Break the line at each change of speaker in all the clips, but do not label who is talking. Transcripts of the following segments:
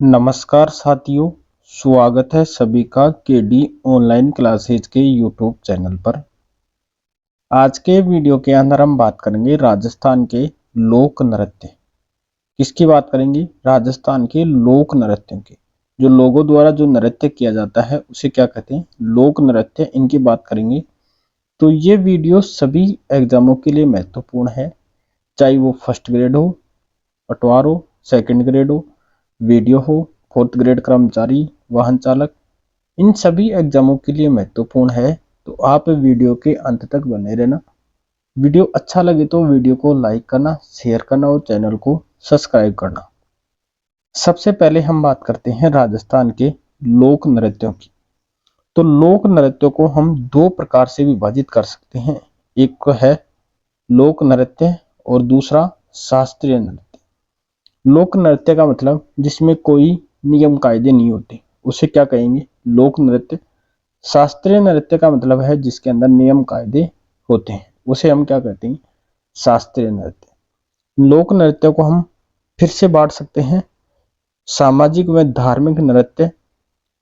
नमस्कार साथियों, स्वागत है सभी का केडी ऑनलाइन क्लासेज के यूट्यूब चैनल पर। आज के वीडियो के अंदर हम बात करेंगे राजस्थान के लोक नृत्य। किसकी बात करेंगे? राजस्थान के लोक नृत्यों की। जो लोगों द्वारा जो नृत्य किया जाता है उसे क्या कहते हैं? लोक नृत्य। इनकी बात करेंगे। तो ये वीडियो सभी एग्जामों के लिए महत्वपूर्ण है, चाहे वो फर्स्ट ग्रेड हो, पटवार हो, सेकंड ग्रेड हो, वीडियो हो, फोर्थ ग्रेड कर्मचारी, वाहन चालक, इन सभी एग्जामों के लिए महत्वपूर्ण है। तो आप वीडियो के अंत तक बने रहना। वीडियो अच्छा लगे तो वीडियो को लाइक करना, शेयर करना और चैनल को सब्सक्राइब करना। सबसे पहले हम बात करते हैं राजस्थान के लोक नृत्यों की। तो लोक नृत्यों को हम दो प्रकार से विभाजित कर सकते हैं। एक है लोक नृत्य और दूसरा शास्त्रीय नृत्य। लोक नृत्य का मतलब जिसमें कोई नियम कायदे नहीं होते, उसे क्या कहेंगे? लोक नृत्य। शास्त्रीय नृत्य का मतलब है जिसके अंदर नियम कायदे होते हैं, उसे हम क्या कहते हैं? शास्त्रीय नृत्य। लोक नृत्य को हम फिर से बांट सकते हैं सामाजिक व धार्मिक नृत्य,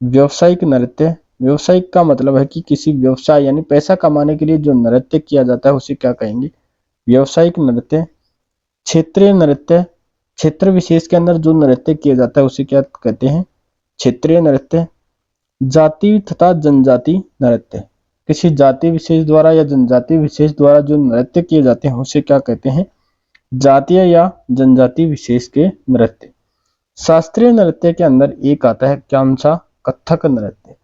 व्यवसायिक नृत्य। व्यवसायिक का मतलब है कि किसी व्यवसाय यानी पैसा कमाने के लिए जो नृत्य किया जाता है उसे क्या कहेंगे? व्यवसायिक नृत्य। क्षेत्रीय नृत्य, क्षेत्र विशेष के अंदर जो नृत्य किया जाता है उसे क्या कहते हैं? क्षेत्रीय नृत्य। जाति तथा जनजाति नृत्य, किसी जाति विशेष द्वारा या जनजाति विशेष द्वारा जो नृत्य किए जाते हैं उसे क्या कहते हैं? जातीय या जनजाति विशेष के नृत्य। शास्त्रीय नृत्य के अंदर एक आता है कौन सा? कथक नृत्य।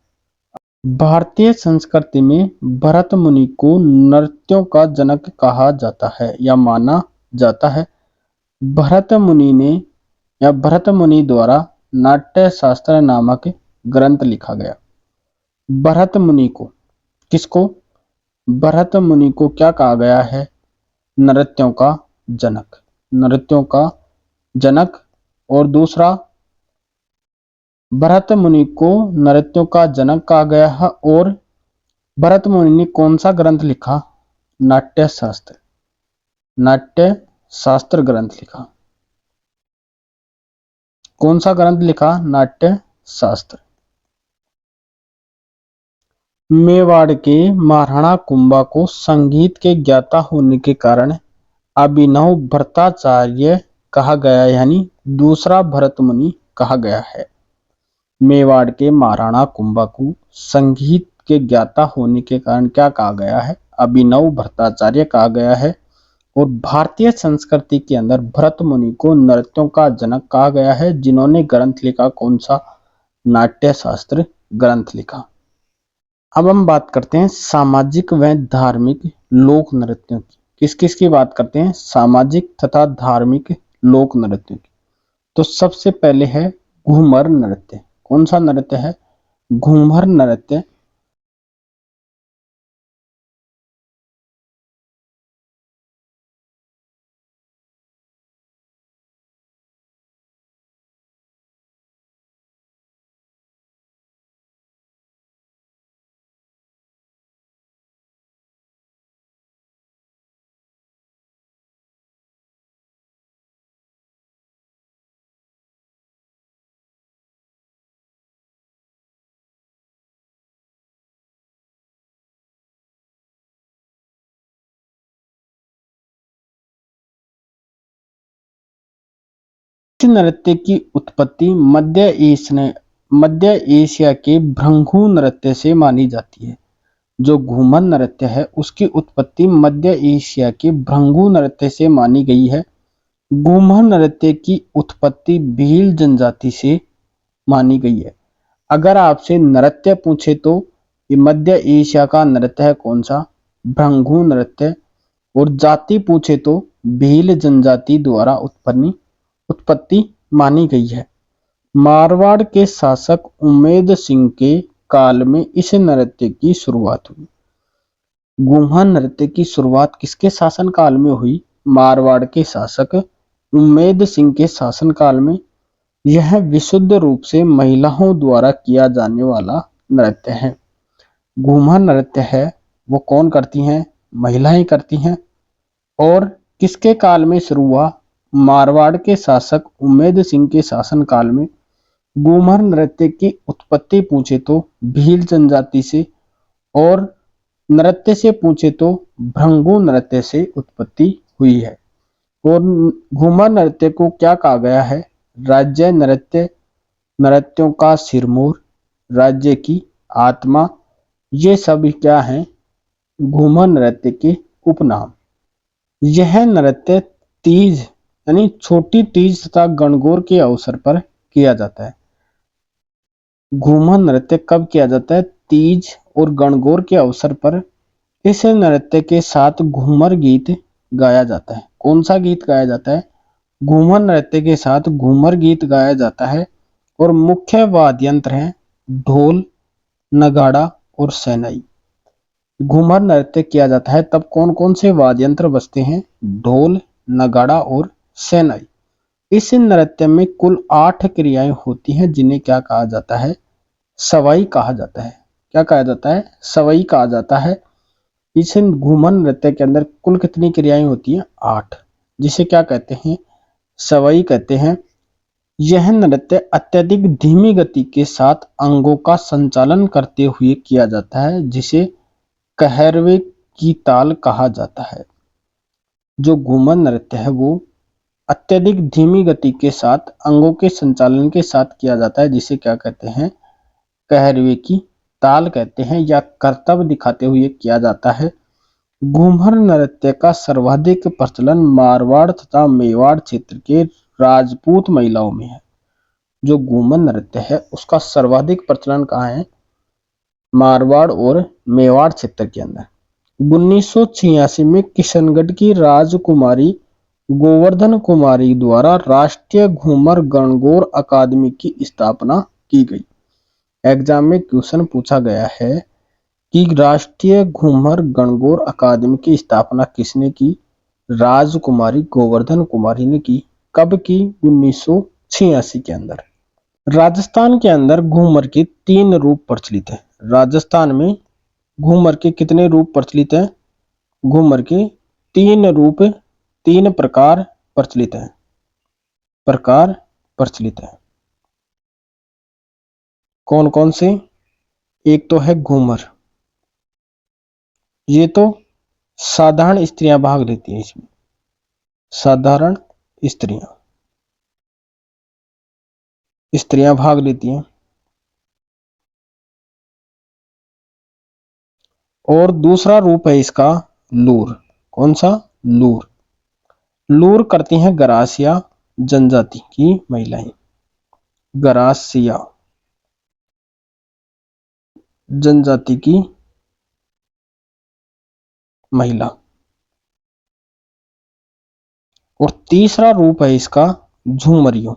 भारतीय संस्कृति में भरत मुनि को नृत्यों का जनक कहा जाता है या माना जाता है। भरत मुनि ने या भरत मुनि द्वारा नाट्य शास्त्र नामक ग्रंथ लिखा गया। भरत मुनि को, किसको? भरत मुनि को क्या कहा गया है? नृत्यों का जनक। नृत्यों का जनक। और दूसरा, भरत मुनि को नृत्यों का जनक कहा गया है। और भरत मुनि ने कौन सा ग्रंथ लिखा? नाट्य शास्त्र। नाट्य शास्त्र ग्रंथ लिखा। कौन सा ग्रंथ लिखा? नाट्य शास्त्र। मेवाड़ के महाराणा कुंभा को संगीत के ज्ञाता होने के कारण अभिनव भट्टाचार्य कहा गया, यानी दूसरा भरत मुनि कहा गया है। मेवाड़ के महाराणा कुंभा को संगीत के ज्ञाता होने के कारण क्या कहा गया है? अभिनव भट्टाचार्य कहा गया है। और भारतीय संस्कृति के अंदर भरत मुनि को नृत्यों का जनक कहा गया है, जिन्होंने ग्रंथ लिखा कौन सा? नाट्य शास्त्र ग्रंथ लिखा। अब हम बात करते हैं सामाजिक व धार्मिक लोक नृत्यों की। किस किस की बात करते हैं? सामाजिक तथा धार्मिक लोक नृत्यों की। तो सबसे पहले है घूमर नृत्य। कौन सा नृत्य है? घूमर नृत्य। इस नृत्य की उत्पत्ति मध्य एशिया के भृंगु नृत्य से मानी जाती है। जो घूमर नृत्य है उसकी उत्पत्ति मध्य एशिया के भृंगु नृत्य से मानी गई है। घूमर नृत्य की उत्पत्ति भील जनजाति से मानी गई है। अगर आपसे नृत्य पूछे तो ये मध्य एशिया का नृत्य है कौन सा? भृंगु नृत्य। और जाति पूछे तो भील जनजाति द्वारा उत्पत्ति मानी गई है। मारवाड़ के शासक उम्मेद सिंह के काल में इस नृत्य की शुरुआत हुई। घूमर नृत्य की शुरुआत किसके शासन काल में हुई? मारवाड़ के शासक उम्मेद सिंह के शासन काल में। यह विशुद्ध रूप से महिलाओं द्वारा किया जाने वाला नृत्य है। घूमर नृत्य है वो कौन करती हैं? महिलाएं करती हैं। और किसके काल में शुरू हुआ? मारवाड़ के शासक उम्मेद सिंह के शासन काल में। घूमर नृत्य की उत्पत्ति पूछे तो भील जनजाति से, और नृत्य से पूछे तो भृंगु नृत्य से उत्पत्ति हुई है। और घूमर नृत्य को क्या कहा गया है? राज्य नृत्य, नृत्यों का सिरमौर, राज्य की आत्मा, ये सभी क्या हैं? घूमर नृत्य के उपनाम। यह नृत्य तीज यानी छोटी तीज तथा गणगौर के अवसर पर किया जाता है। घूमर नृत्य कब किया जाता है? तीज और गणगौर के अवसर पर इस नृत्य के साथ घूमर गीत गाया जाता है। कौन सा गीत गाया जाता है? घूमर नृत्य के साथ घूमर गीत गाया जाता है। और मुख्य वाद्य यंत्र हैं ढोल, नगाड़ा और शहनाई। घूमर नृत्य किया जाता है तब कौन कौन से वाद्य यंत्र बजते हैं? ढोल, नगाड़ा और शहनाई। इस नृत्य में कुल 8 क्रियाएं होती हैं जिन्हें क्या कहा जाता है? सवाई कहा जाता है। क्या कहा जाता है? सवाई कहा जाता है। इस घूमर नृत्य के अंदर कुल कितनी क्रियाएं होती हैं? 8, जिसे क्या कहते हैं? सवाई कहते हैं। यह नृत्य अत्यधिक धीमी गति के साथ अंगों का संचालन करते हुए किया जाता है, जिसे कहरवे की ताल कहा जाता है। जो घूमर नृत्य है वो अत्यधिक धीमी गति के साथ अंगों के संचालन के साथ किया जाता है, जिसे क्या कहते हैं? कहरवे की ताल कहते हैं, या करतब दिखाते हुए किया जाता है। घूमर नृत्य का सर्वाधिक प्रचलन मारवाड़ तथा मेवाड़ क्षेत्र के राजपूत महिलाओं में है। जो घूमर नृत्य है उसका सर्वाधिक प्रचलन कहाँ है? मारवाड़ और मेवाड़ क्षेत्र के अंदर। 1986 में किशनगढ़ की राजकुमारी गोवर्धन कुमारी द्वारा राष्ट्रीय घूमर गणगौर अकादमी की स्थापना की गई। एग्जाम में क्वेश्चन पूछा गया है कि राष्ट्रीय घूमर गणगौर अकादमी की स्थापना किसने की? राजकुमारी गोवर्धन कुमारी ने की। कब की? 1986 के अंदर। राजस्थान के अंदर घूमर के 3 रूप प्रचलित है। राजस्थान में घूमर के कितने रूप प्रचलित हैं? घूमर के 3 रूप, 3 प्रकार प्रचलित हैं। प्रकार प्रचलित है। कौन कौन से? एक तो है घूमर, ये तो साधारण स्त्रियां भाग लेती हैं इसमें। साधारण स्त्रियां भाग लेती हैं। और दूसरा रूप है इसका लूर। कौन सा? लूर। लूर करती हैं गरासिया जनजाति की महिलाएं। गरासिया जनजाति की महिला। और तीसरा रूप है इसका झूमरियों।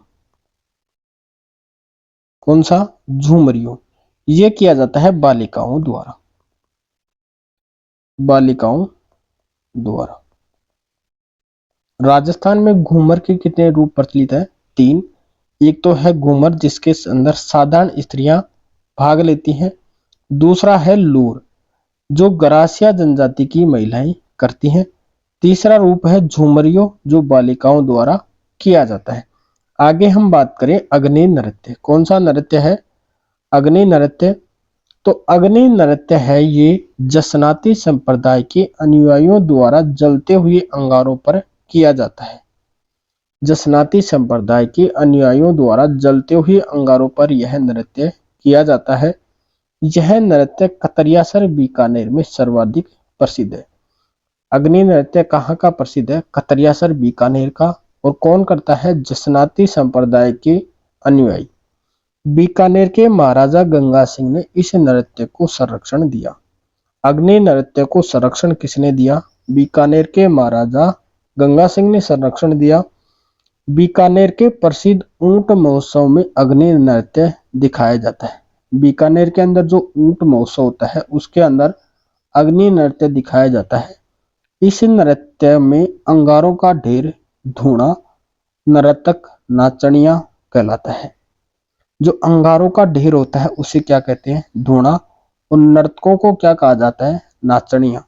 कौन सा? झूमरियों। यह किया जाता है बालिकाओं द्वारा। बालिकाओं द्वारा। राजस्थान में घूमर के कितने रूप प्रचलित है? 3। एक तो है घूमर जिसके अंदर साधारण स्त्रियां भाग लेती हैं। दूसरा है लूर जो गरासिया जनजाति की महिलाएं करती हैं। तीसरा रूप है झूमरियों जो बालिकाओं द्वारा किया जाता है। आगे हम बात करें अग्नि नृत्य। कौन सा नृत्य है? अग्नि नृत्य। तो अग्नि नृत्य है ये जसनाती संप्रदाय के अनुयायियों द्वारा जलते हुए अंगारों पर किया जाता है। जसनाती संप्रदाय के अनुयायियों द्वारा जलते हुए अंगारों पर यह नृत्य किया जाता है। यह नृत्य कतरियासर बीकानेर में सर्वाधिक प्रसिद्ध है। अग्नि नृत्य कहाँ का प्रसिद्ध है? कतरियासर बीकानेर का। और कौन करता है? जसनाती संप्रदाय के अनुयायी। बीकानेर के महाराजा गंगा सिंह ने इस नृत्य को संरक्षण दिया। अग्नि नृत्य को संरक्षण किसने दिया? बीकानेर के महाराजा गंगा सिंह ने संरक्षण दिया। बीकानेर के प्रसिद्ध ऊंट महोत्सव में अग्नि नृत्य दिखाया जाता है। बीकानेर के अंदर जो ऊंट महोत्सव होता है उसके अंदर अग्नि नृत्य दिखाया जाता है। इस नृत्य में अंगारों का ढेर धूणा नर्तक नाचनिया कहलाता है। जो अंगारों का ढेर होता है उसे क्या कहते हैं? धूणा। और नर्तकों को क्या कहा जाता है? नाचनिया।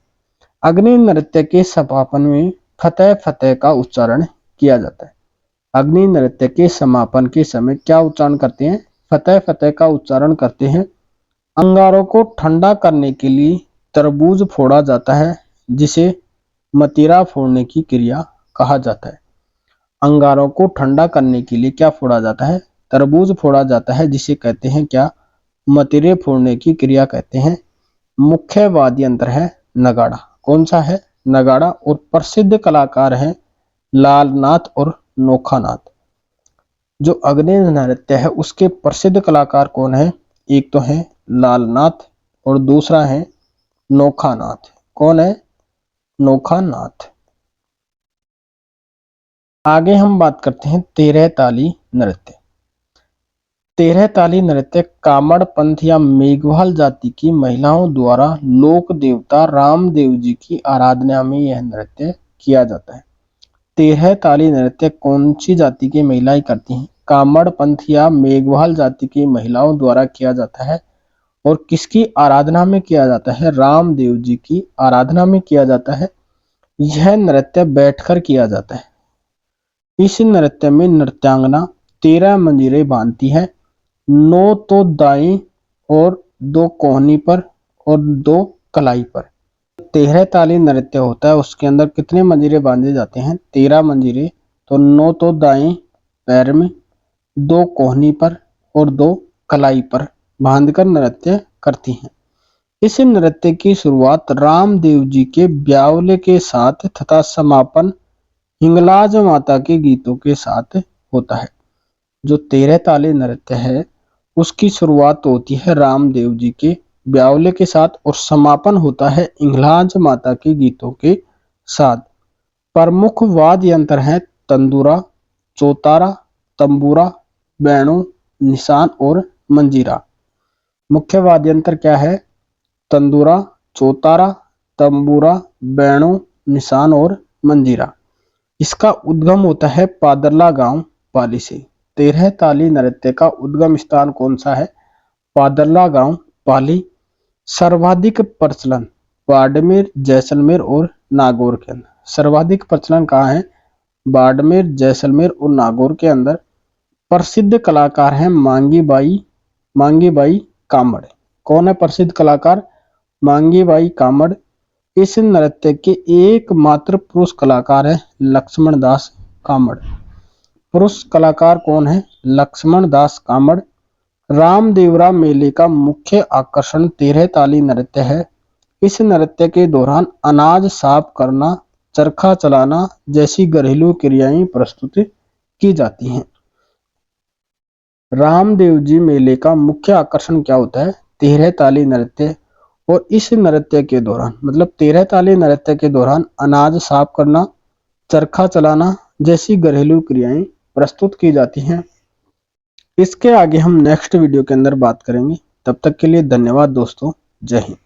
अग्नि नृत्य के समापन में फतेह फतेह का उच्चारण किया जाता है। अग्नि नृत्य के समापन के समय क्या उच्चारण करते हैं? फतेह फतेह का उच्चारण करते हैं। अंगारों को ठंडा करने के लिए तरबूज फोड़ा जाता है, जिसे मदिरा फोड़ने की क्रिया कहा जाता है। अंगारों को ठंडा करने के लिए क्या फोड़ा जाता है? तरबूज फोड़ा जाता है, जिसे कहते हैं क्या? मदिरे फोड़ने की क्रिया कहते हैं। मुख्य वाद्य यंत्र है नगाड़ा। कौन सा है? नगाड़ा। और प्रसिद्ध कलाकार हैं लालनाथ और नोखानाथ। जो अग्नि नृत्य है उसके प्रसिद्ध कलाकार कौन है? एक तो है लालनाथ और दूसरा है नोखानाथ। कौन है? नोखानाथ। आगे हम बात करते हैं तेरह ताली नृत्य। तेरह ताली नृत्य कामड़ पंथ या मेघवाल जाति की महिलाओं द्वारा लोक देवता रामदेव जी की आराधना में यह नृत्य किया जाता है। तेरह ताली नृत्य कौन सी जाति की महिलाएं करती हैं? कामड़ पंथ या मेघवाल जाति की महिलाओं द्वारा किया जाता है। और किसकी आराधना में किया जाता है? रामदेव जी की आराधना में किया जाता है। यह नृत्य बैठकर किया जाता है। इस नृत्य में नृत्यांगना 13 मंजीरें बांधती है, 9 तो दाई और 2 कोहनी पर और 2 कलाई पर। 13 ताली नृत्य होता है उसके अंदर कितने मंजीरे बांधे जाते हैं? 13 मंजीरे। तो 9 तो दाएं पैर में, 2 कोहनी पर और 2 कलाई पर बांधकर नृत्य करती हैं। इस नृत्य की शुरुआत रामदेव जी के ब्यावले के साथ तथा समापन हिंगलाज माता के गीतों के साथ होता है। जो 13 ताली नृत्य है उसकी शुरुआत होती है रामदेव जी के ब्यावले के साथ और समापन होता है हिंगलाज माता के गीतों के साथ। प्रमुख वाद्य यंत्र हैं तंदूरा, चौतारा, तंबूरा, बैणु, निशान और मंजीरा। मुख्य वाद्य यंत्र क्या है? तंदूरा, चौतारा, तंबूरा, बैणु, निशान और मंजीरा। इसका उद्गम होता है पादरला गांव पाली से। 13 ताली नृत्य का उद्गम स्थान कौन सा है? पादरला गांव पाली। सर्वाधिक प्रचलन बाड़मेर, जैसलमेर और नागौर के अंदर। सर्वाधिक प्रचलन कहाँ है? बाड़मेर, जैसलमेर और नागौर के अंदर। प्रसिद्ध कलाकार हैं मांगी बाई कामड़। कौन है प्रसिद्ध कलाकार? मांगी बाई कामड़। इस नृत्य के एकमात्र पुरुष कलाकार है लक्ष्मण दास कामड़। पुरुष कलाकार कौन है? लक्ष्मण दास कामड़। रामदेवरा मेले का मुख्य आकर्षण 13 ताली नृत्य है। इस नृत्य के दौरान अनाज साफ करना, चरखा चलाना जैसी घरेलू क्रियाएं प्रस्तुत की जाती हैं। रामदेव जी मेले का मुख्य आकर्षण क्या होता है? 13 ताली नृत्य। और इस नृत्य के दौरान मतलब 13 ताली नृत्य के दौरान अनाज साफ करना, चरखा चलाना जैसी घरेलू क्रियाएं प्रस्तुत की जाती हैं। इसके आगे हम नेक्स्ट वीडियो के अंदर बात करेंगे। तब तक के लिए धन्यवाद दोस्तों। जय हिंद।